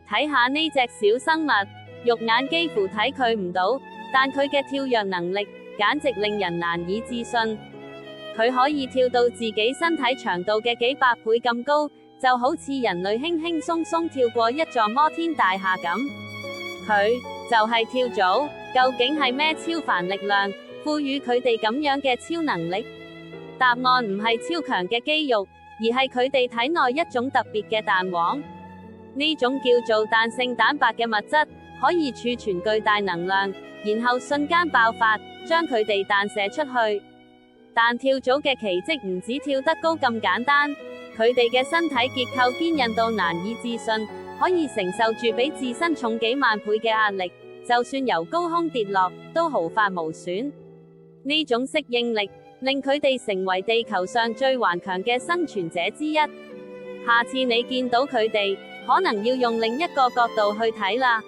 睇下呢隻小生物，肉眼幾乎睇佢唔到，但佢嘅跳躍能力簡直令人難以置信。佢可以跳到自己身體長度嘅幾百倍咁高，就好似人類輕輕鬆鬆跳過一座摩天大廈咁。佢就係跳蚤，究竟係咩超凡力量賦予佢哋咁樣嘅超能力？答案唔係超強嘅肌肉，而係佢哋體內一種特別嘅彈簧。呢種叫做彈性蛋白嘅物質，可以儲存巨大能量，然後瞬間爆發，將佢哋彈射出去。但跳蚤嘅奇蹟唔止跳得高咁簡單，佢哋嘅身體結構堅韌到難以置信，可以承受住比自身重幾萬倍嘅壓力，就算由高空跌落，都毫髮無損。呢種適應力令佢哋成為地球上最頑強嘅生存者之一。下次你見到佢哋，可能要用另一個角度去睇啦。